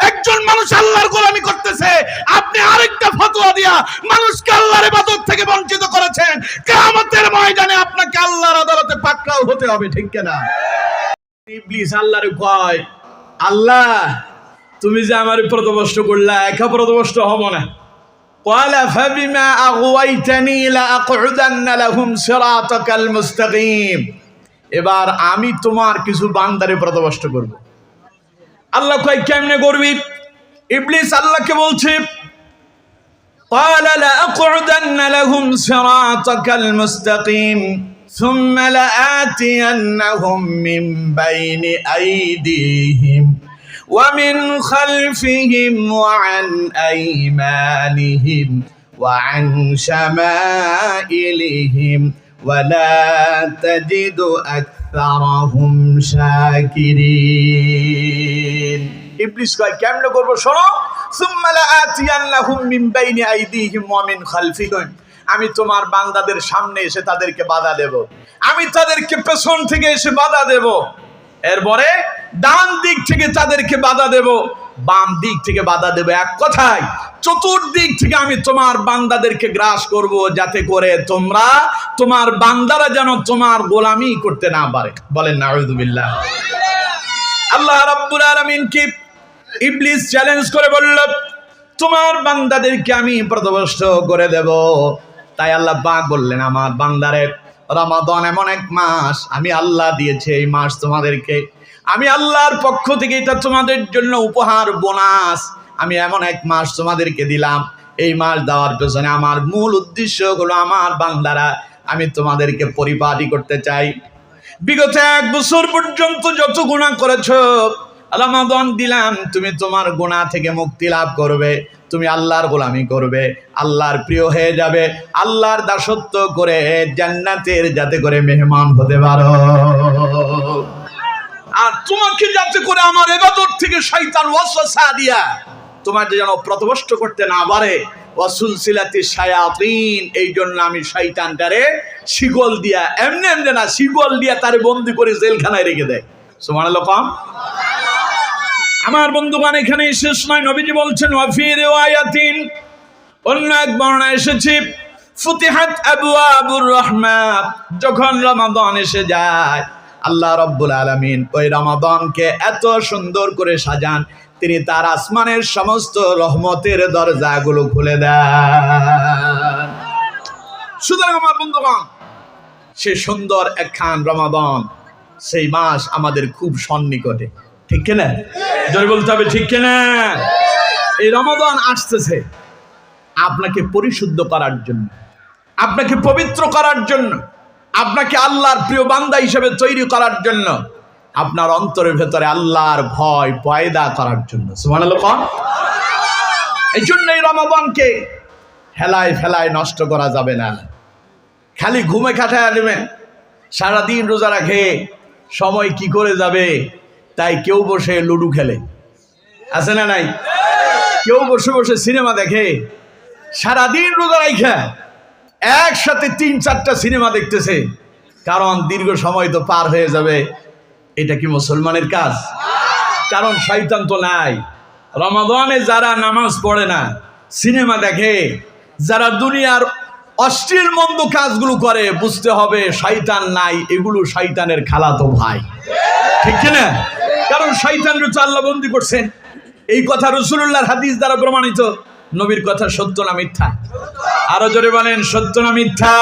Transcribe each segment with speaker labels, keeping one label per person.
Speaker 1: একজন মানুষ আল্লাহর গোলামি করতেছে, আপনি আরেকটা ফতোয়া দিয়া মানুষকে আল্লাহর ইবাদত থেকে বঞ্চিত করেছেন। কিয়ামতের ময়দানে আপনাকে আল্লাহর আদালতে পাকড়াও হতে হবে, ঠিক কিনা? ইবলিস আল্লাহরে কয়, আল্লাহ তুমি যে আমার প্রতিবষ্ট করলা, একা প্রতিবষ্ট হব না। قال فبما أغويتني لأقعدن لهم صراطك المستقيم। এবার আমি তোমার কিছু বান্দারে প্রতিবষ্ট করব। আল্লাহ কয় কেমনে করবি? ইবলিস আল্লাহকে বলছে, قال لأقعدن لهم صراطك المستقيم ثم لآتينهم من بين أيديهم ومن خلفهم وعن أيمانهم وعن شمائلهم ولا تجد أكثرهم شاكرين। ইবলিস কয় কেমনে করব? শোনো, ثم لآتينهم من بين أيديهم ومن خلفهم। আমি তোমার বান্দাদের সামনে এসে তাদেরকে বাধা দেব, আমি তাদেরকে পেছন থেকে এসে বাধা দেব, এরপরে ডান দিক থেকে তাদেরকে বাধা দেব, বাম দিক থেকে বাধা দেব। এক কথায় চতুর্দিক থেকে আমি তোমার বান্দাদেরকে গ্রাস করব, যাতে করে তোমরা তোমার বান্দারা যেন তোমার গোলামি করতে না পারে। বলেন নাউযুবিল্লাহ। আল্লাহ রাব্বুল আলামিনকে ইবলিস চ্যালেঞ্জ করে বলল, তোমার বান্দাদেরকে আমি পথভ্রষ্ট করে দেব। তাই আল্লাহ পাক বললেন, আমার বান্দারে, রমাদান এমন এক মাস আমি আল্লাহ দিয়েছি, এই মাস তোমাদেরকে আমি আল্লাহর পক্ষ থেকে এটা তোমাদের জন্য উপহার, বোনাস। আমি এমন এক মাস তোমাদেরকে দিলাম, এই মাস দেওয়ার পেছনে আমার মূল উদ্দেশ্য হলো আমার বান্দারা, আমি তোমাদেরকে পরিপাটি করতে চাই। বিগত 1 বছর পর্যন্ত যত গুনাহ করেছো, রমাদান দিলাম, তুমি তোমার গুনাহ থেকে মুক্তি লাভ করবে, তুমি আল্লাহর গোলামি করবে, আল্লাহর প্রিয় হয়ে যাবে, আল্লাহর দাসত্ব করে জান্নাতের যাতে করে মেহমান হতে পারো। আর তোমাকে যাতে করে আমার ইবাদত থেকে শয়তান ওয়াসওয়াসা দিয়া তোমার যেন প্রতিবষ্ট করতে না পারে, ওয়াসুলসিলাতি শায়াতিন, এই জন্য আমি শয়তানটারে শিকল দিয়া, এমনি এমনি না, শিকল দিয়া তারে বন্দী করে জেলখানায় রেখে দেয়। সুবহানাল্লাহ। আমার বন্ধুগণ, এখানে শেষ নয়, নবীজি বলছেন ওয়াফি রিওয়ায়াতিন, অন্য এক বর্ণনায় এসেছে, ফুতিহাত আবওয়াবুর রাহমাত। যখন রমাদান এসে যায়, আল্লাহ রাব্বুল আলামিন ওই রমাদানকে এত সুন্দর করে সাজান, তিনি তার আসমানের সমস্ত রহমতের দরজাগুলো খুলে দেন। সুতরাং আমার বন্ধুগণ, সেই সুন্দর একখান রমাদান, সেই মাস আমাদের খুব সন্নিকটে, ঠিক কিনা? জোরে বলতে হবে, ঠিক কিনা? এই রমাদান আসতেছে আপনাকে পরিশুদ্ধ করার জন্য, আপনাকে পবিত্র করার জন্য, আপনাকে আল্লাহর প্রিয় বান্দা হিসেবে তৈরি করার জন্য, আপনার অন্তরের ভেতরে আল্লাহর ভয় পয়দা করার জন্য। সুবহানাল্লাহ। এই জন্য এই রমাদানকে হেলায় ফেলায় নষ্ট করা যাবে না। খালি ঘুমে কাটায় নেবেন, সারাদিন রোজা রাখে সময় কি করে যাবে, তাই কেউ বসে লুডু খেলে, আছে না নাই? কেউ বসে বসে সিনেমা দেখে, সারাদিন রোজা রাখা একসাথে 3-4টা সিনেমা দেখতেছে, কারণ দীর্ঘ সময় তো পার হয়ে যাবে। এটা কি মুসলমানের কাজ? কারণ শয়তান তো নাই। রমাদানে যারা নামাজ পড়ে না, সিনেমা দেখে, যারা দুনিয়ার অশ্লীল মন্দ কাজগুলো করে, বুঝতে হবে শয়তান নাই, এগুলো শয়তানের খালাতো ভাই, ঠিক কিনা? কারণ শয়তানকে তো আল্লাহ বন্দী করছেন। এই কথা রাসূলুল্লাহর হাদিস দ্বারা প্রমাণিত। নবীর কথা সত্য না মিথ্যা? আরো জোরে বলেন, সত্য না মিথ্যা?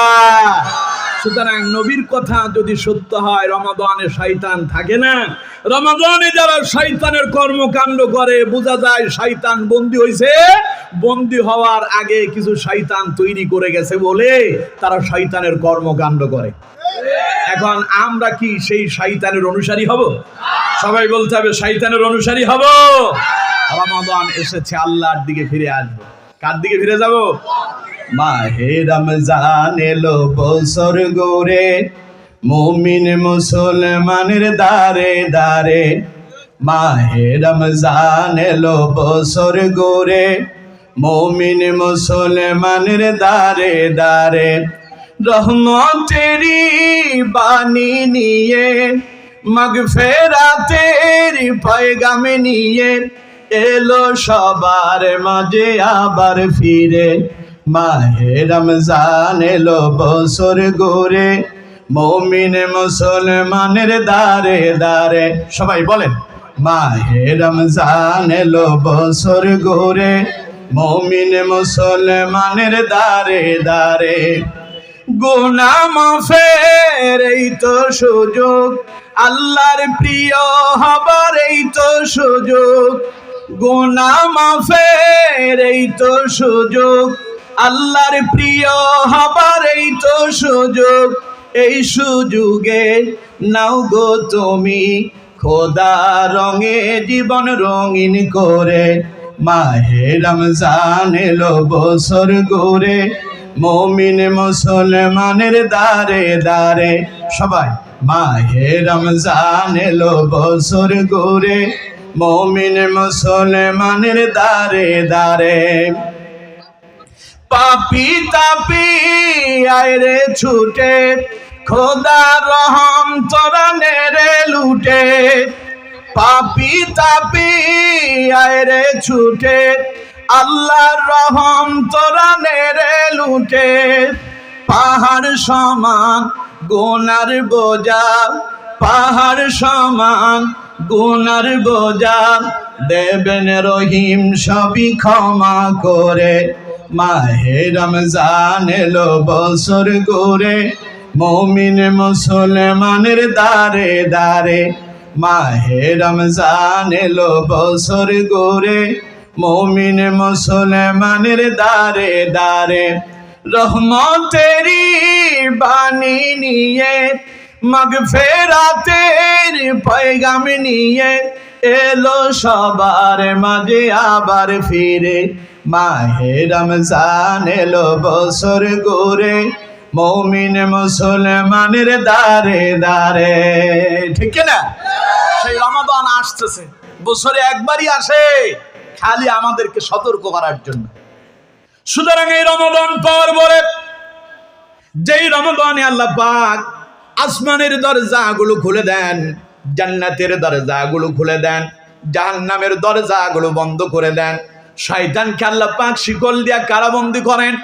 Speaker 1: সুতরাং নবীর কথা যদি সত্য হয়, রমাদানে শয়তান থাকে না। রমাদানে যারা শয়তানের কর্মকাণ্ড করে, বোঝা যায় শয়তান বন্দী হয়েছে। বন্দী হওয়ার আগে কিছু শয়তান তৈরি করে গেছে বলে তারা শয়তানের কর্মকাণ্ড করে। এখন আমরা কি সেই শয়তানের অনুসারী হব? সবাই বলতে হবে, শয়তানের অনুসারী হব। রমাদান এসেছে, আল্লাহর দিকে ফিরে আসবো। কার দিকে ফিরে যাব? মাহে রমজান এলো বছর গড়ে, মুমিন মুসলমানের দারে দারে। মাহে রমজান এলো বছর গড়ে, মুমিন মুসলমানের দারে দারে। রহমতেরি বাণী নিয়ে, মাগফিরাতের পয়গাম নিয়ে,
Speaker 2: এলো সবার মাঝে আবার ফিরে, মাহে রমজান এলো বছর ঘুরে, মুমিন মুসলমানের দারে দারে। সবাই বলেন, মাহে রমজান এলো বছর ঘুরে, মুমিন মুসলমানের দারে দারে। গুনাহ মাফের এই তো সুযোগ, আল্লাহর প্রিয় হবার এই তো সুযোগ। গুনাহ মাফের এই তো সুযোগ, আল্লাহর প্রিয় হবার এই তো সুযোগ। এই সুযোগে নাও গো তুমি, খোদা রঙে জীবন রঙিন করে। মাহে রমজান এলো বছর ঘুরে, মুমিন মুসলমানের দারে দারে। সবাই, মাহে রমজান এলো বছর ঘুরে, মুমিন মুসলমানের দারে দারে। পাপি তাপি আইরে ছুটে, খোদা রহম তোরা নেরে লুটে। পাপি তাপি আইরে ছুটে, আল্লাহর রহম তোরা নেরে লুটে। পাহাড় সমান গুনার বোঝা, পাহাড় সমান গুনার বোঝা, দেবেন রহিম সবই ক্ষমা করে। মাহে রমজান এলো বছর ঘুরে, মুমিন মুসলমানের দারে দারে। মাহে রমজান এলো বছর ঘুরে, মুমিন মুসলমানের দারে দারে। রহমতেরি বাণী নিয়ে, মাগফিরাতের পয়গাম নিয়ে, এলো সবার মাঝে আবার ফিরে। মাহে রমজান এলো বছর ঘুরে, মুমিন মুসলমানের দারে দারে। ঠিক না? সেই রমাদান আসতেছে, বছরে একবারই আসে, খালি আমাদেরকে সতর্ক করার জন্য। সুতরাং এই রমাদান পাওয়ার পরে, যেই রমাদানে আল্লাহ পাক আসমানের দরজাগুলো খুলে দেন, জান্নাতের দরজাগুলো খুলে দেন, জাহান্নামের দরজাগুলো বন্ধ করে দেন, শয়তানকে আল্লাহ পাক শিকল দিয়া কারাবন্দী করেন।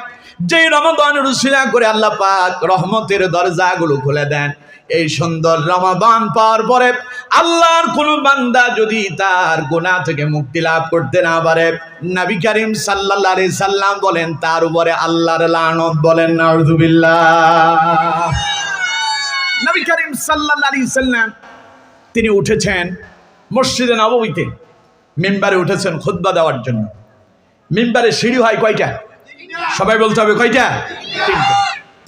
Speaker 2: যেই রমাদানের উসিলা করে আল্লাহ পাক রহমতের দরজাগুলো খুলে দেন। এই সুন্দর রমাদান পাওয়ার পরে আল্লাহর কোন বান্দা যদি তার গুনাহ থেকে মুক্তি লাভ করতে না পারে, নবী করিম সাল্লাল্লাহু আলাইহি সাল্লাম বলেন তার উপরে আল্লাহর লানত। বলেন নাউযুবিল্লাহ। নবী করিম সাল্লাল্লাহু আলাইহি সাল্লাম তিনি উঠেছেন মসজিদে নববীতে, মিম্বারে উঠেছেন খুতবা দেওয়ার জন্য। মিম্বারে সিঁড়ি হয় কয়টা? সবাই বলতে হবে কয়টা? তিনটা।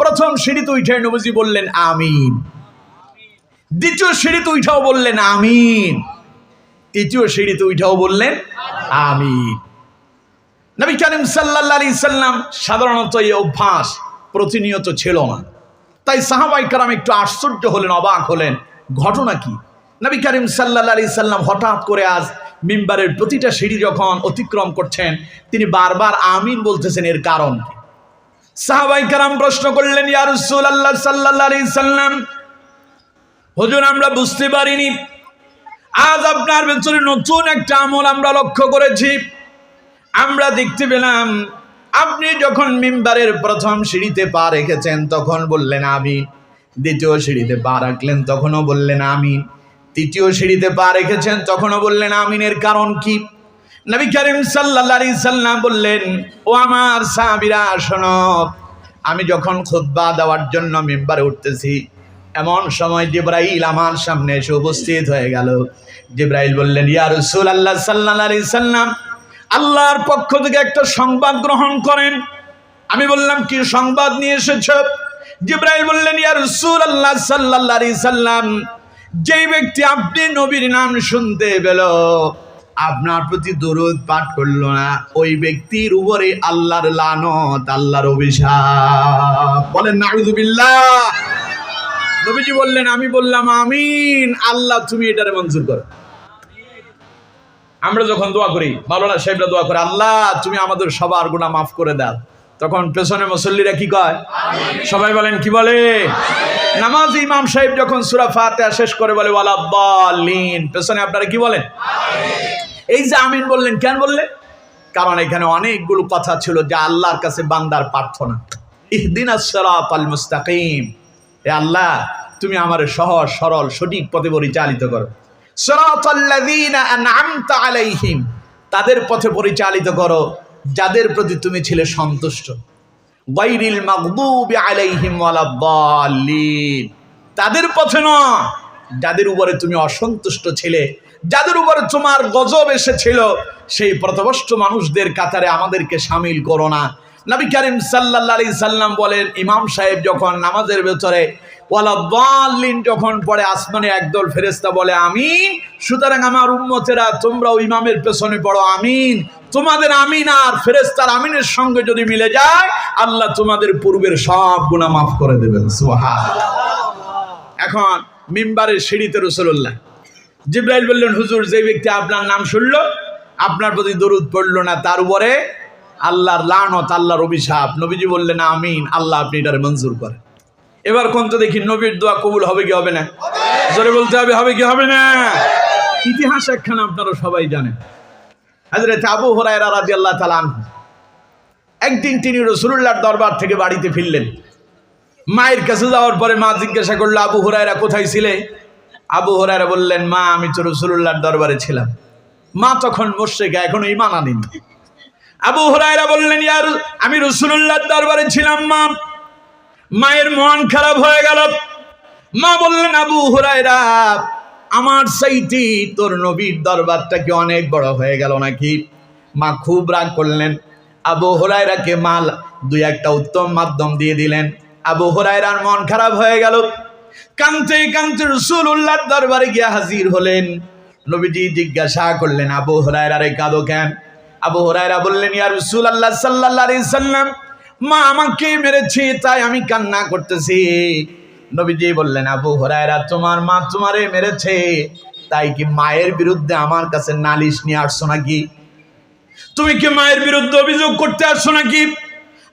Speaker 2: প্রথম সিঁড়িতে উঠে নবীজি বললেন আমিন। দ্বিতীয় সিঁড়িতে উঠাও বললেন আমিন। তৃতীয় সিঁড়িতে উঠাও বললেন আমিন। নবী করিম সাল্লাল্লাহু আলাইহি সাল্লাম সাধারণত এই অভ্যাস প্রতিনিয়ত ছিল না। তাই সাহাবায়ে কেরাম একটু আশ্চর্য হলেন, অবাক হলেন, ঘটনা কি? নবী করিম সাল্লাল্লাহু আলাইহি সাল্লাম হঠাৎ করে আজ মিম্বারের প্রতিটা সিঁড়ি যখন অতিক্রম করছেন, তিনি বারবার আমিন বলতেছেন, এর কারণ কি? সাহাবায়ে কেরাম প্রশ্ন করলেন, ইয়া রাসূলুল্লাহ সাল্লাল্লাহু আলাইহি সাল্লাম, হুজুর আমরা বুঝতে পারিনি, আজ আপনার ভেতরে নতুন একটা আমল আমরা লক্ষ্য করেছি। আমরা দেখতে পেলাম আপনি যখন মিম্বারের প্রথম সিঁড়িতে পা রেখেছেন তখন বললেন আমিন, দ্বিতীয় সিঁড়িতে পা রাখলেন তখনও বললেন আমিন, তৃতীয় সিঁড়িতে পা রেখেছেন তখনও বললেন আমিনের কারণ কি? নবী করিম সাল্লাল্লাহু আলাইহি সাল্লাম বললেন, ও আমার সাহাবীরা শোনো, আমি যখন খুতবা দেওয়ার জন্য মিম্বারে উঠতেছি, এমন সময় জিবরাইল আমার সামনে এসে উপস্থিত হয়ে গেল। জিবরাইল বললেন, ইয়া রাসূলুল্লাহ সাল্লাল্লাহু আলাইহি সাল্লাম, আল্লাহর পক্ষ থেকে একটা সংবাদ গ্রহণ করেন। আমি বললাম, কি সংবাদ নিয়ে এসেছ? জিবরাইল বললেন, ইয়া রাসূলুল্লাহ সাল্লাল্লাহু আলাইহি সাল্লাম, যেই ব্যক্তি আপনি নবীর নাম শুনতে পেল, আপনার প্রতি দরুদ পাঠ করলো না, ওই ব্যক্তির উপরে আল্লাহর লানত, আল্লাহর অভিশাপ। বলেন নাউযুবিল্লাহ। নবীজি বললেন, আমি বললাম আমিন, আল্লাহ তুমি এটারে মঞ্জুর করো। আমরা যখন দোয়া করি, মাওলানা সাহেবরা দোয়া করে, আল্লাহ তুমি আমাদের সবার গুনাহ মাফ করে দাও, তখন পেছনে মুসল্লিরা কি কয়? সবাই বলেন কি বলে? নামাজ ইমাম সাহেব যখন সূরা ফাতিহা শেষ করে বলে ওয়ালাদ-দাল্লিন, পেছনে আপনারা কি বলেন?
Speaker 1: এই যে আমিন বললেন, কেন বললেন? কারণ এখানে অনেকগুলো কথা ছিল যা আল্লাহর কাছে বান্দার প্রার্থনা। ইহদিনাস সিরাতাল মুস্তাকিম, হে আল্লাহ তুমি আমার সহজ সরল সঠিক পথে পরিচালিত করো। সিরাতাল্লাযীনা আন'আমতা আলাইহিম, তাদের পথে পরিচালিত করো যাদের প্রতি তুমি ছিলে সন্তুষ্ট। গায়রিল মাগদুবি আলাইহিম ওয়ালাদ-দাল্লিন, তাদের পথে নয় যাদের উপরে তুমি অসন্তুষ্ট ছিলে, যাদের উপরে তোমার গজব এসেছিল, সেই পথভ্রষ্ট মানুষদের কাতারে আমাদেরকে শামিল করো না। নবী করিম সাল্লাল্লাহু আলাইহি সাল্লাম বলেন, ইমাম সাহেব যখন নামাজের ভেতরে ওয়ালাদ-দাল্লিন যখন পড়ে, আসমানে একদল ফেরেশতা বলে আমিন। সুতরাং আমার উম্মতেরা তোমরাও ইমামের পেছনে পড়ো আমিন। তোমাদের আমিন আর ফেরেশতার আমিনের সঙ্গে যদি মিলে যায়, আল্লাহ তোমাদের পূর্বের সব গুনাহ মাফ করে দেবেন। সুবহানাল্লাহ। এখন মিম্বারের সিঁড়িতে রাসূলুল্লাহ, জিবরাইল বললেন, হুজুর যে ব্যক্তি আপনার নাম শুনলো, আপনার প্রতি দরুদ পড়লো না, তার উপরে আল্লাহর লানত, আল্লাহর অভিশাপ। নবীজি বললেন আমিন, আল্লাহ আপনি এটার মঞ্জুর করেন। এবার কোন তো দেখি নবীর দোয়া কবুল হবে কি হবে না? জোরে বলতে হবে, হবে কি হবে না? ইতিহাস একখানা আপনারা সবাই জানেন। হযরত আবু হুরায়রা রাদিয়াল্লাহু তাআলা আনহু একদিন তিনি রাসূলুল্লাহর দরবার থেকে বাড়িতে ফিরলেন। মায়ের কাছে যাওয়ার পরে মা জিজ্ঞাসা করলো, আবু হুরায়রা কোথায় ছিলে? আবু হুরায়রা বললেন, মা আমি তো রাসূলুল্লাহর দরবারে ছিলাম। মা তখন মুশরিকা, এখনো ঈমান আনেনি। আবু হুরায়রা বললেন, আমি রাসূলুল্লাহর দরবারে ছিলাম মা। মায়ের মন খারাপ হয়ে গেল। মা বললেন, আবু হুরায়রা আমার চাইতে তোর নবীর দরবারটা কি অনেক বড় হয়ে গেল নাকি? মা খুব রাগ করলেন। আবু হুরায়রাকে মা দুই একটা উত্তম মাধ্যম দিয়ে দিলেন। আবু হুরায়রার মন খারাপ হয়ে গেল। কাঁদতে কাঁদতে রাসূলুল্লাহর দরবারে গিয়ে হাজির হলেন। নবীজি জিজ্ঞাসা করলেন, আবু হুরায়রা রে কাঁদো কেন? আবু হুরায়রা বললেন, ইয়া রাসূলুল্লাহ সাল্লাল্লাহু আলাইহি সাল্লাম, মা আমাকে মেরেছে তাই আমি কান্না করতেছি। নবীজি বললেন, আবু হুরায়রা তোমার মা তোমারে মেরেছে, তাই কি মায়ের বিরুদ্ধে আমার কাছে নালিশ নিয়ে আসছো নাকি? তুমি কি মায়ের বিরুদ্ধে অভিযোগ করতে আসছো নাকি?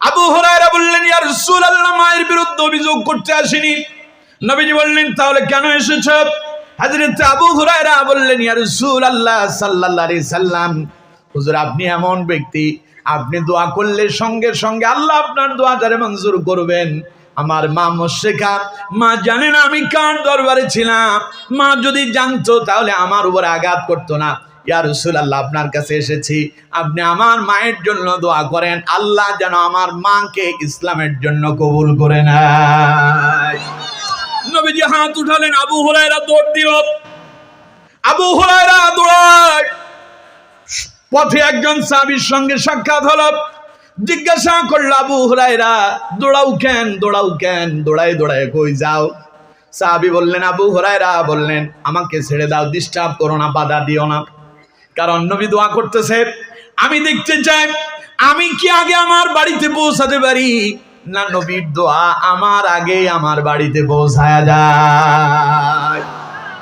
Speaker 1: আবু হুরায়রা বললেন, ইয়া রাসূলুল্লাহ মায়ের বিরুদ্ধে অভিযোগ করতে আসিনি। নবীজি বললেন, তাহলে কেন এসেছো? হযরত আবু হুরায়রা বললেন, ইয়া রাসূলুল্লাহ সাল্লাল্লাহু আলাইহি সাল্লাম, হুজুর আপনি এমন ব্যক্তি, আপনি দোয়া করলে সঙ্গে সঙ্গে আল্লাহ আপনার দোয়াটারে মঞ্জুর করবেন। আমার মা মুশরিকা, মা জানে না আমি কার দরবারে ছিলাম। মা যদি জানতো তাহলে আমার উপর আঘাত করতো না। ইয়া রাসূলুল্লাহ আপনার কাছে এসেছি, আপনি আমার মায়ের জন্য দোয়া করেন, আল্লাহ যেন আমার মাকে ইসলামের জন্য কবুল করে নেয়। নবীজি হাত উঠালেন, আবু হুরায়রা দৌড় দিল। আবু হুরায়রা দৌড়ায়। পথে একজন সাহাবীর সঙ্গে সাক্ষাৎ হলো। জিজ্ঞাসা করলো, আবু হুরায়রা দৌড়াও কেন, দৌড়াও কেন, দৌড়ায় দৌড়ায় কই যাও? সাহাবী বললেন, আবু হুরায়রা বললেন, আমাকে ছেড়ে দাও, ডিস্টার্ব করো না, বাধা দিও না। কারণ নবী দোয়া করতেছে, আমি দেখতে চাই আমি কি আগে আমার বাড়িতে পৌঁছাতে পারি, না নবীর দোয়া আমার আগে আমার বাড়িতে পৌঁছায়া যায়।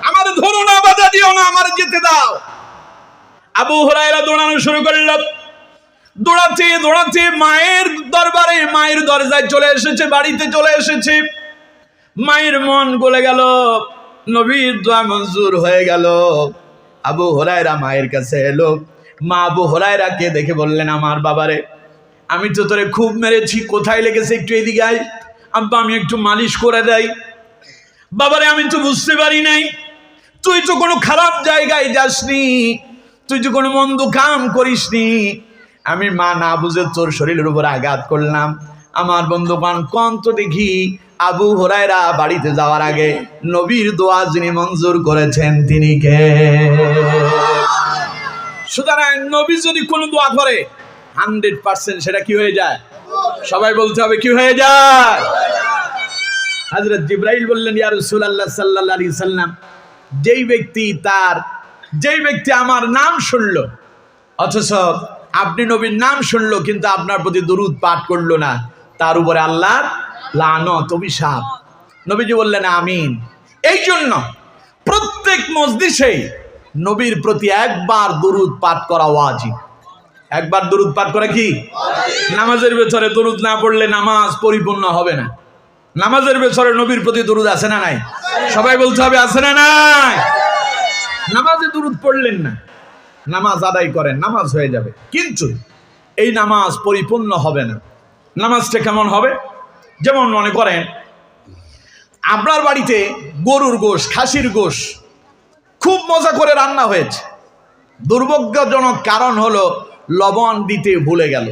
Speaker 1: আমার ধরো না, বাধা দিও না, আমার যেতে দাও। আবু হুরায়রা দৌড়ানো শুরু করল। দৌড়াতে দৌড়াতে মায়ের দরবারে, মায়ের দরজায় চলে এসেছে, বাড়িতে চলে এসেছে। মায়ের মন গলে গেল, নবীর দোয়া মঞ্জুর হয়ে গেল। আবু হুরায়রা মায়ের কাছে এলো। মা আবু হুরায়রাকে দেখে বললেন, আমার বাবারে, আমি তো তোরে খুব মেরেছি, কোথায় লেগেছে একটু এদিকে আয়। আব্বা আমি একটু মালিশ করে দেই। বাবারে আমি তো বুঝতে পারি নাই, তুই তো কোনো খারাপ জায়গায় যাসনি, তুই তো কোনো মন্দ কাম করিসনি। আমি মা না বুঝে তোর শরীরের উপর আঘাত করলাম। আমার বন্ধুগণ কোন তো দেখি, আবু হুরায়রা বাড়িতে যাওয়ার আগে নবীর দোয়া যিনি মঞ্জুর করেছেন তিনি কে? সুতরাং নবী যদি কোনো দোয়া করে 100% সেটা কি হয়ে যায়? সবাই বলতে হবে কি হয়ে যায়? হযরত জিবরাইল বললেন, ইয়া রাসূলুল্লাহ সাল্লাল্লাহু আলাইহি সাল্লাম, যেই ব্যক্তি আমার নাম শুনলো, অথচ আপনি নবীর নাম শুনলো কিন্তু আপনার প্রতি দরুদ পাঠ করলো না, তার উপরে আল্লাহর লানত, অভিশাপ। নবীজি বললেন আমিন। এই জন্য প্রত্যেক মজলিসে নবীর প্রতি একবার দরুদ পাঠ করা ওয়াজিব। একবার দরুদ পাঠ করা কি? নামাজের ভেতরে দরুদ না পড়লে নামাজ পরিপূর্ণ হবে না। নামাজের ভেতরে নবীর প্রতি দরুদ আছে না নাই? সবাই বলতে হবে আছে না নাই? নামাজে দরুদ পড়লেন না, নামাজ আদায় করেন, নামাজ হয়ে যাবে। কিন্তু এই নামাজ পরিপূর্ণ হবে না। নামাজটা কেমন হবে? যেমন মনে করেন আপনার বাড়িতে গরুর গোশ, খাসির গোশ খুব মজা করে রান্না হয়েছে, দুর্ভাগ্যজনক কারণ হলো লবণ দিতে ভুলে গেল।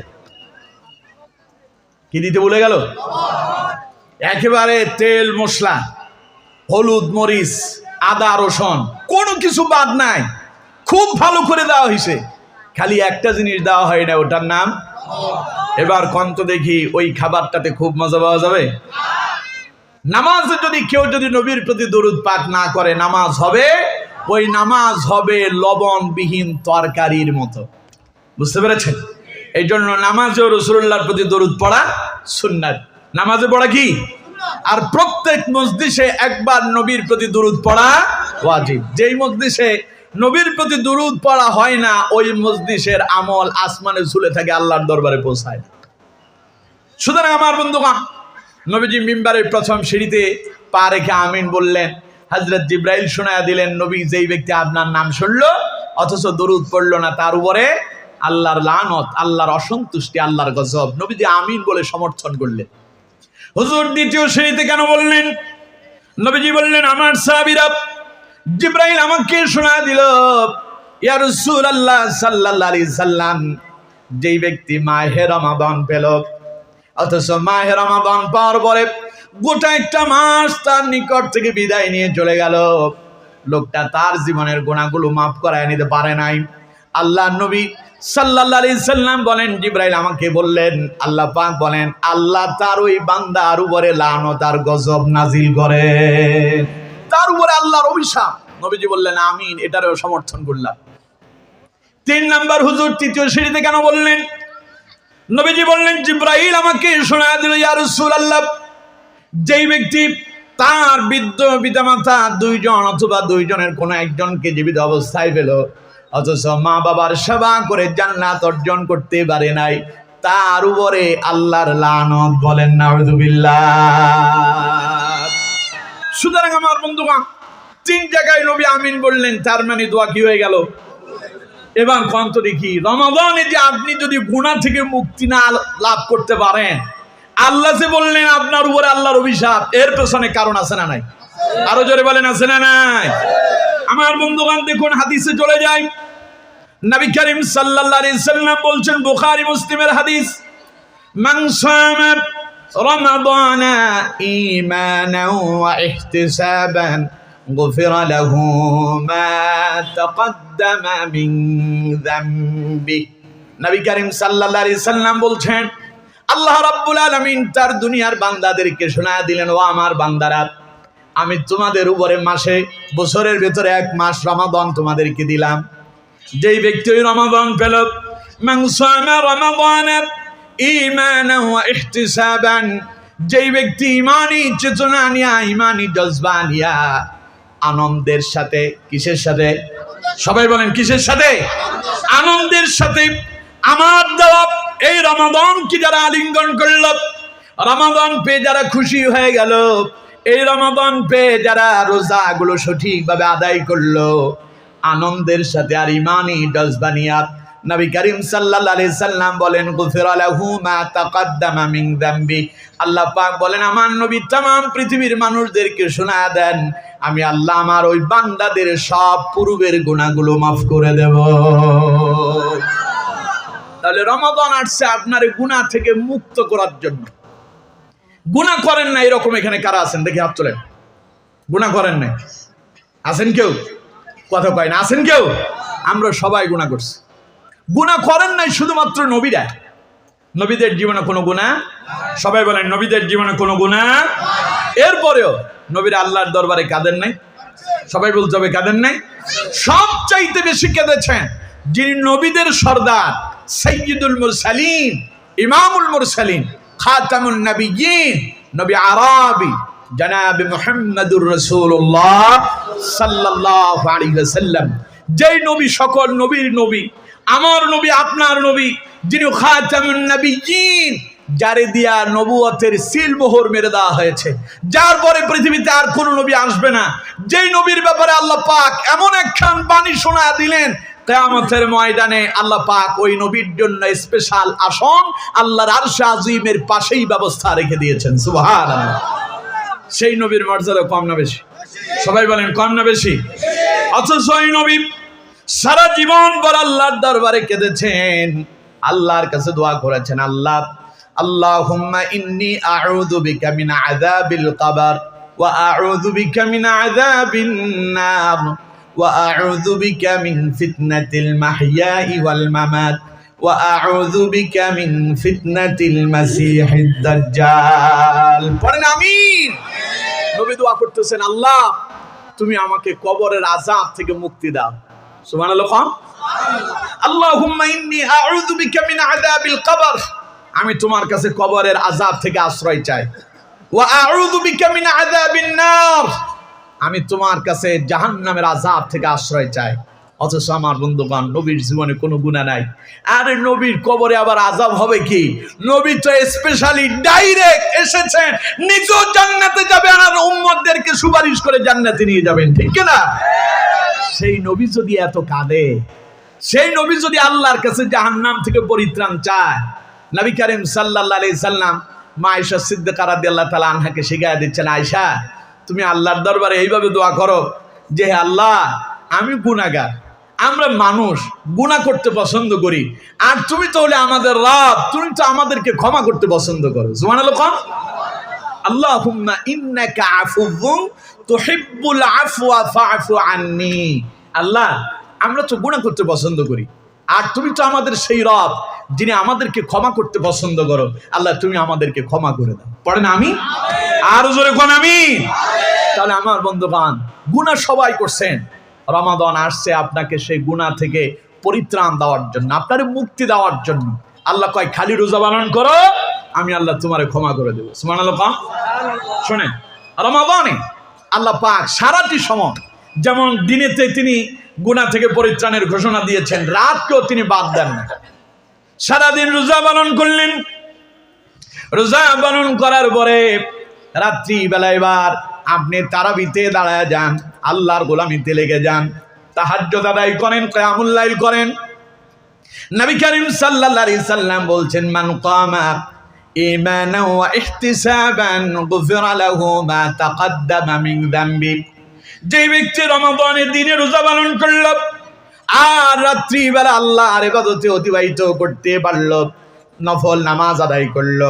Speaker 1: কি দিতে ভুলে গেল? একেবারে তেল, মশলা, হলুদ, মরিচ, আদা, রসুন কোনো কিছু বাদ নাই, খুব ভালো করে দেওয়া হয়েছে, খালি একটা জিনিস দেওয়া হয় না, ওটার নাম। এবার কন্ত দেখি ওই খাবারটাতে খুব মজা পাওয়া যাবে? নামাজে যদি কেউ যদি নবীর প্রতি দরুদ পাক না করে, নামাজ হবে, ওই নামাজ হবে লবণবিহীন তরকারির মতো। বুঝতে পেরেছেন? এই জন্য নামাজেও রাসূলুল্লাহর প্রতি দরুদ পড়া সুন্নাত। নামাজে পড়া কি? আর প্রত্যেক মজলিসে একবার নবীর প্রতি দরুদ পড়া ওয়াজিব। যেই মজলিসে নবীর প্রতি দরুদ পড়া হয় না, ওই মজলিসের আমল আসমানে ঝুলে থাকে, আল্লাহর দরবারে পৌঁছায় না। সুতরাং আমার বন্ধুগণ, নবীজি মিম্বারের প্রথম সিঁড়িতে পা রেখে আমিন বললেন। হযরত জিবরাইল শোনায়া দিলেন, নবী, যেই ব্যক্তি আপনার নাম শুনলো অথচ দরুদ পড়লো না, তার উপরে আল্লাহর লানত, আল্লাহর অসন্তুষ্টি, আল্লাহর গজব। নবীজি আমিন বলে সমর্থন করলেন। হুজুর দ্বিতীয় সিঁড়িতে কেন বললেন? নবীজি বললেন, আমার সাহাবীরা, জিবরাইল আমাকে শোনায়া দিল, ইয়া রাসূলুল্লাহ সাল্লাল্লাহু আলাইহি সাল্লাম, যেই ব্যক্তি মাহে রমাদান পেল অথচ মাহে রমাদান পাওয়ার পরে গোটা একটা মাস তার নিকট থেকে বিদায় নিয়ে চলে গেল, লোকটা তার জীবনের গুনাহগুলো মাফ করায় নিতে পারে নাই। আল্লাহ নবী সাল্লাল্লাহু আলাইহি সাল্লাম বলেন, জিবরাইল আমাকে বললেন, আল্লাহ পাক বলেন, আল্লাহ তার ওই বান্দার উপরে লানত আর গজব নাজিল করে, তার উপরে আল্লাহর অভিশাপ। নবীজি বললেন আমিন, এটারও সমর্থন করলাম। 3 নাম্বার, হুজুর তৃতীয় সিঁড়িতে কেন বললেন? নবীজি বললেন, জিবরাইল আমাকে শোনায়া দিল, ইয়া রাসূলুল্লাহ, যেই ব্যক্তি তার বৃদ্ধ পিতামাতা 2 জন অথবা 2 জনের কোনো একজনকে জীবিত অবস্থায় পেল অথচ মা বাবার সেবা করে জান্নাত অর্জন করতে পারে নাই, তার উপরে আল্লাহর লানত। বলেন নাউযুবিল্লাহ। সুতরাং আমার বন্ধুগণ, 3 জায়গায় নবী আমিন বললেন, তার মানে দোয়া কি হয়ে গেল? এবার কন্ত দেখি, রমাদানে যে আপনি যদি গুনাহ থেকে মুক্তি না লাভ করতে পারেন, আল্লাহ যে বললেন আপনার উপরে আল্লাহর অভিশাপ, এর পেছনে কারণ আছে না নাই? আরো জোরে বলেন, আছে না নাই? আমার বন্ধুগণ দেখুন, হাদিসে চলে যায়, নবী করিম সাল্লাল্লাহু আলাইহি সাল্লাম বলছেন, বুখারী মুসলিমের হাদিস, মান সামা রমাদানা ঈমানান ওয়া ইহতিসাবান গুফিরা লাহু মা তাকদ্দামা মিন যামবি। নবী করিম সাল্লাল্লাহু আলাইহি সাল্লাম বলছেন, আল্লাহ রাব্বুল আলামিন তার দুনিয়ার বান্দাদেরকে শোনায়া দিলেন, ও আমার বান্দারা, আমি তোমাদের উপরে মাসে, বছরের ভেতরে 1 মাস রমাদান তোমাদেরকে দিলাম। যেই ব্যক্তি ওই রমাদান পেল, মান সামা রমাদানা ঈমানান ওয়া ইহতিসাবান, যেই ব্যক্তি ঈমানি চেতনা নিয়া, ঈমানি জজবা নিয়া, আনন্দের সাথে, কিসের সাথে? সবাই বলেন কিসের সাথে? আনন্দের সাথে আমার দেওয়া এই রমাদানকে যারা আলিঙ্গন করল, রমাদান পেয়ে যারা খুশি হয়ে গেল, এই রমাদান পেয়ে যারা রোজাগুলো সঠিকভাবে আদায় করলো আনন্দের সাথে আর ইমানি জজবা নিয়া, নবী করিম সাল্লাল্লাহু আলাইহি সাল্লাম বলেন, গুফিরা লাহু মা তাকদ্দামা মিন যামবি। আল্লাহ পাক বলেন, আমার নবী तमाम পৃথিবীর মানুষদেরকে শোনায়া দেন, আমি আল্লাহ আমার ওই বান্দাদের সব পূর্বের গুনাহগুলো মাফ করে দেব। তাহলে রমাদান আসছে আপনার গুনাহ থেকে মুক্ত করার জন্য। গুনাহ করেন না এরকম এখানে কারা আছেন? দেখি হাত তোলেন। গুনাহ করেন না আছেন কেউ? কথা কয় না, আছেন কেউ? আমরা সবাই গুনাহ করছি। গুনাহ করেন নাই শুধুমাত্র নবীরা। নবীদের জীবনে কোনো গুনাহ, সবাই বলেন নবীদের জীবনে কোনো গুনাহ। এরপরেও নবীরা আল্লাহর দরবারে কাঁদেন নাই? সবাই বলতে হবে কাঁদেন নাই? সবচাইতে বেশি কেঁদেছেন যিনি নবীদের সর্দার, সাইয়্যিদুল মুরসালিন, ইমামুল মুরসালিন, খাতামুন নবিয়্যিন, নবী আরবি জনাব মুহাম্মদুর রাসূলুল্লাহ সাল্লাল্লাহু আলাইহি ওয়াসাল্লাম। যেই নবী সকল নবীর নবী, আমার নবী, আপনার নবী, যিনি খাতামুন নবিয়্যিন, যারে দিয়া নবুয়তের সিল মোহর মেরে দেওয়া হয়েছে, যার পরে পৃথিবীতে আর কোনো নবী আসবে না, যেই নবীর ব্যাপারে আল্লাহ পাক এমন একখান বাণী শোনা দিলেন, কিয়ামতের ময়দানে আল্লাহ পাক ওই নবীর জন্য স্পেশাল আসন আল্লাহর আরশে আজিমের পাশেই ব্যবস্থা রেখে দিয়েছেন। সুবহানাল্লাহ। সেই নবীর মর্যাদা কম না বেশি? সবাই বলেন কম না বেশি? অথচ ওই নবী সারা জীবন পর আল্লাহর দরবারে কেঁদেছেন, আল্লাহর কাছে দোয়া করেছেন, আল্লাহ আল্লাহুম্মা ইন্নী আউযু বিকা মিন আযাবিল কবর ওয়া আউযু বিকা মিন আযাবিন নার ওয়া আউযু বিকা মিন ফিতনাতিল মাহইয়াই ওয়াল মামাত ওয়া আউযু বিকা মিন ফিতনাতিল মাসিহিদ দাজ্জাল। পড়েন আমিন। নবী দোয়া করতেছেন, আল্লাহ তুমি আমাকে কবরের আযাব থেকে মুক্তি দাও। সুবহানাল্লাহ। আল্লাহুম্মা ইন্নী আউযু বিকা মিন আযাবিল কবর, আমি তোমার কাছে কবরের আযাব থেকে আশ্রয় চাই। ওয়া আউযু বিকা মিন আযাবিন নার, আমি তোমার কাছে জাহান্নামের আযাব থেকে আশ্রয় চাই। অথচ আমার বন্ধুগণ, নবীর জীবনে কোনো গুনাহ নাই। আরে নবীর কবরে আবার আযাব হবে কি? নবী তো স্পেশালি ডাইরেক্ট এসেছেন, নিজেও জান্নাতে যাবেন আর উম্মতদেরকে সুপারিশ করে জান্নাতে নিয়ে যাবেন, ঠিক কি না? সেই নবী যদি এত কাঁদে, সেই নবী যদি আল্লাহর কাছে জাহান্নাম থেকে পরিত্রাণ চায়, নবী করিম সাল্লাল্লাহু আলাইহি সাল্লাম মা আয়েশা সিদ্দিকা রাদিয়াল্লাহু তাআলা আনহাকে শিখায়া দিচ্ছেন, আয়েশা তুমি আল্লাহর দরবারে এইভাবে দোয়া করো যে হে আল্লাহ, আমি গুনাহগার, আমরা মানুষ গুনাহ করতে পছন্দ করি, আর তুমি তো হলে আমাদের রব, তুমি তো আমাদেরকে ক্ষমা করতে পছন্দ করো। সুবহানাল্লাহ। আল্লাহুম্মা ইন্নাকা আফুউন তুহিব্বুল আফওয়া ফাআফু আন্নী। আল্লাহ আমরা তো গুনাহ করতে পছন্দ করি, আর তুমি তো আমাদের সেই রব যিনি আমাদেরকে ক্ষমা করতে পছন্দ করো। আল্লাহ তুমি আমাদেরকে ক্ষমা করে দাও। পড়েন আমিন। আর জোরে কোন আমিন। তাহলে আমার বন্ধুগণ, গুনাহ সবাই করছেন, রমাদান আসছে আপনাকে সেই গুনাহ থেকে পরিত্রাণ দেওয়ার জন্য, আপনার মুক্তি দেওয়ার জন্য। আল্লাহ কয় খালি রোজা পালন করো, আমি আল্লাহ তোমারে ক্ষমা করে দেব। সুবহানাল্লাহ। শুনেন, রমাদানে আল্লাহ পাক সারাটি সময় যেমন দিনেতে তিনি গুনাহ থেকে পরিত্রাণের ঘোষণা দিয়েছেন, রাতকেও তিনি বাদ দেন না। সারাদিন রোজা পালন করলেন, রোজা পালন করার পরে রাত্রি বেলা এবার আপনি তারাবিতে দাঁড়ায় যান, আল্লাহর গোলামিতে লেগে যান, তাহাজ্জুদ আদায় করেন, কিয়ামুল লাইল করেন। নবী করিম সাল্লাল্লাহু আলাইহি সাল্লাম বলছেন, মান কামা ঈমানান ওয়া ইহতিসাবান গুফিরা লাহু মা তাকদ্দামা মিন যামবি। যে ব্যক্তি রমাদানের দিনে রোজা পালন করল আর রাত্রি বেলা আল্লাহর ইবাদতে অতিবাহিত করতে পারল, নফল নামাজ আদায় করল,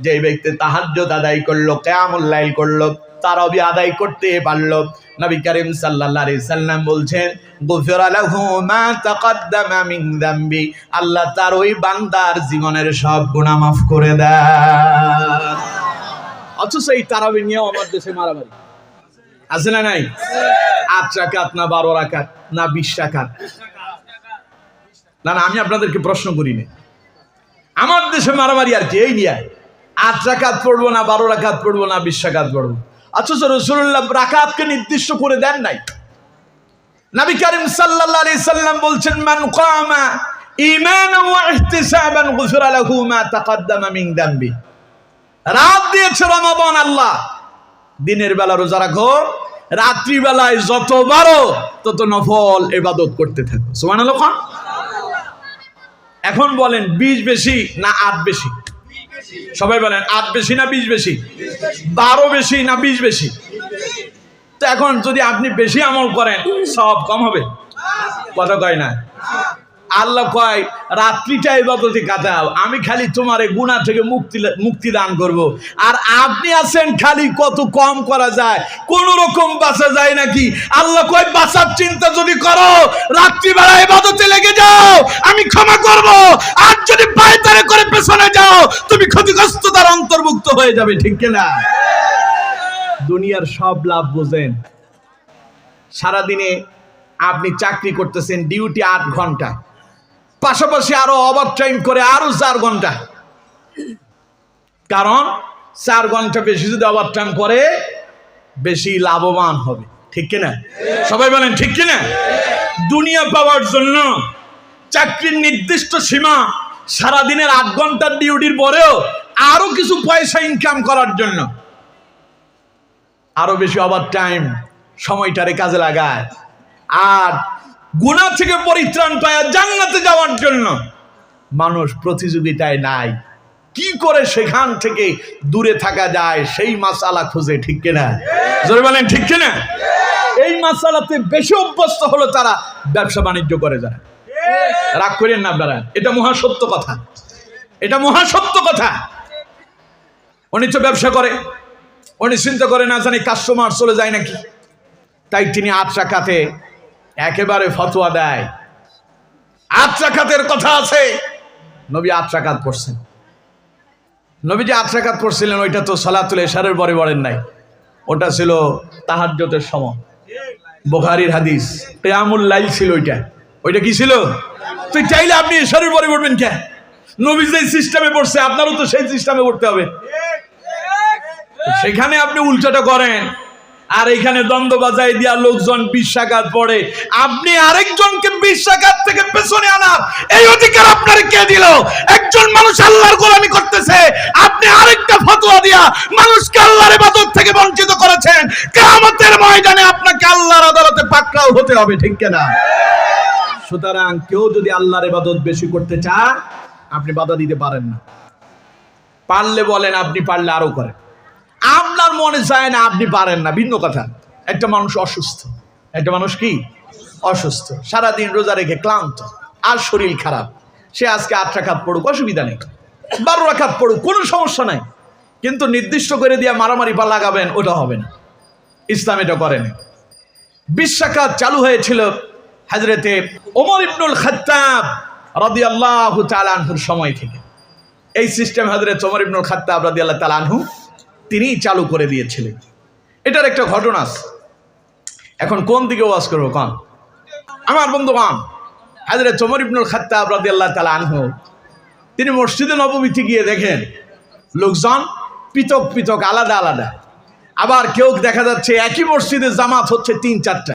Speaker 1: যে ব্যক্তি তাহাজ্জুদ আদায় করলো, কিয়ামুল লাইল করলো, তারাবি আদায় করতে পারলো, নবী করিম সাল্লাল্লাহু আলাইহি সাল্লাম বলছেন, গুফিরা লাহু মা তাকদ্দামা মিন যামবি, আল্লাহ তার ওই বান্দার জীবনের সব গুনাহ মাফ করে দেন। অথচ এই তারাবি নিয়েও আমার দেশে মারামারি আছে না নাই? 8 রাকাত না 12 রাকাত না 20 রাকাত? না না, আমি আপনাদেরকে প্রশ্ন করি না, আমার দেশে মারামারি আর কি এই নিয়ে 8 রাকাত পড়বো না 12 রাকাত পড়বো না 20 রাকাত পড়বো। অথচ রাসূলুল্লাহ রাকাতকে নির্দিষ্ট করে দেন নাই। নবী করিম সাল্লাল্লাহু আলাইহি সাল্লাম বলছেন, মান কামা ঈমানান ওয়া ইহতিসাবান গুফিরা লাহু মা তাকদ্দামা মিন যামবি। রাত দিয়েছে রমাদান আল্লাহ, দিনের বেলা রোজা রাখো, রাত্রি বেলায় যত পারো তত নফল ইবাদত করতে থাকো। সুবহানাল্লাহ। এখন বলেন 20 বেশি না 8 বেশি? সবাই বলেন 8 বেশি না 20 বেশি? 12 বেশি না 20 বেশি? তো এখন যদি আপনি বেশি আমল করেন সব কম হবে? কথা কয় না। আল্লাহ কয় রাত্রিটা ইবাদতে কাটাও, আমি খালি তোমার গুনাহ থেকে মুক্তি দান করব। আর আপনি আছেন খালি কত কম করা যায়, কোন রকম বাঁচা যায় নাকি? আল্লাহ কয় বাঁচার চিন্তা যদি করো রাত্রিবেলা ইবাদতে লেগে যাও, আমি ক্ষমা করব। আর যদি পায়তারে করে পেছনে যাও তুমি ক্ষতিগ্রস্ততার অন্তর্ভুক্ত হয়ে যাবে, ঠিক কিনা? দুনিয়ার সব লাভ বোঝেন, সারাদিনে আপনি চাকরি করতেছেন, ডিউটি 8 ঘন্টা, পাশাপাশি আরো ওভারটাইম করে আরো 4 ঘন্টা, কারণ 4 ঘন্টা বেশি যদি ওভারটাইম করে বেশি লাভবান হবে, ঠিক কিনা? সবাই বলেন ঠিক কিনা? দুনিয়া পাওয়ার জন্য চাকরির নির্দিষ্ট সীমা, সারাদিনের 8 ঘন্টার ডিউটির পরেও আরো কিছু পয়সা ইনকাম করার জন্য আরো বেশি ওভারটাইম সময়টারে কাজে লাগায়। আর গুনাহ থেকে পরিত্রাণ পায় জান্নাতে যাওয়ার জন্য মানুষ প্রতিযোগিতায় নাই, কি করে সেখান থেকে দূরে থাকা যায় সেই মাসালা খুঁজে, ঠিক কিনা? জোরে বলেন ঠিক কিনা? এই মাসালাতে বেশি অভ্যস্ত হলো তারা ব্যবসা বাণিজ্য করে যারা। রাগ করেন না আপনারা, এটা মহাসত্য কথা, এটা মহাসত্য কথা। উনি তো ব্যবসা করে, উনি চিন্তা করে না জানি কাস্টমার চলে যায় নাকি, তাই তিনি 8 রাকাতে একেবারে ফতোয়া দেয়। 8 রাকাতের কথা আছে, নবী 8 রাকাত পড়ছেন। নবী যে 8 রাকাত পড়ছিলেন ওইটা তো সালাতুল ইশারের পরে পড়েন নাই, ওটা ছিল তাহাজ্জুদের সময়। বুখারীর হাদিস, কিয়ামুল লাইল ছিল ওইটা। ওইটা কি ছিল? তুই চাইলে আপনি ইশারের পরে পড়বেন কেন? নবী যে সিস্টেমে পড়ছে আপনারও তো সেই সিস্টেমে পড়তে হবে। সেখানে আপনি উল্টাটা করেন, আর এখানে দ্বন্দ্ব বাজাই দিয়া লোকজন 20 রাকাত পড়ে, আপনি আরেকজনকে 20 রাকাত থেকে পেছনে আনার এই অধিকার আপনার কে দিল? একজন মানুষ আল্লাহর গোলামি করতেছে, আপনি আরেকটা ফতোয়া দিয়া মানুষকে আল্লাহর ইবাদত থেকে বঞ্চিত করেছেন। কিয়ামতের ময়দানে আপনাকে আল্লাহর আদালতে পাকড়াও হতে হবে, ঠিক কিনা? সুতরাং কেউ যদি আল্লাহর ইবাদত বেশি করতে চায় আপনি বাধা দিতে পারেন না। পারলে বলেন, আপনি পারলে আরো করেন। আপনার মনে চায় না, আপনি পারেন না, ভিন্ন কথা। একটা মানুষ অসুস্থ, একটা মানুষ কি অসুস্থ, সারাদিন রোজা রেখে ক্লান্ত আর শরীর খারাপ, সে আজকে 8 রাকাত পড়ুক, অসুবিধা নেই, 12 রাকাত পড়ুক, কোনো সমস্যা নাই। কিন্তু নির্দিষ্ট করে দিয়ে মারামারি পা লাগাবেন, ওটা হবে না, ইসলাম এটা করেন। 20 রাকাত চালু হয়েছিল হযরতে ওমর ইবনুল খাত্তাব রাদিয়াল্লাহু তাআলা আনহুর সময় থেকে। এই সিস্টেম হযরত ওমর ইবনুল খাত্তাব রাদিয়াল্লাহু তাআলা আনহু তিনি চালু করে দিয়েছিলেন। এটার একটা ঘটনা আছে। এখন কোন দিকে ওয়াজ করবো কোন? আমার বন্ধুগণ, হযরত ওমর ইবনুল খাত্তাব রাদিয়াল্লাহু তাআলা আনহু তিনি মসজিদে নববীতে গিয়ে দেখেন লোকজন পৃথক পৃথক, আলাদা আলাদা। আবার কেউ দেখা যাচ্ছে একই মসজিদে জামাত হচ্ছে 3-4টা।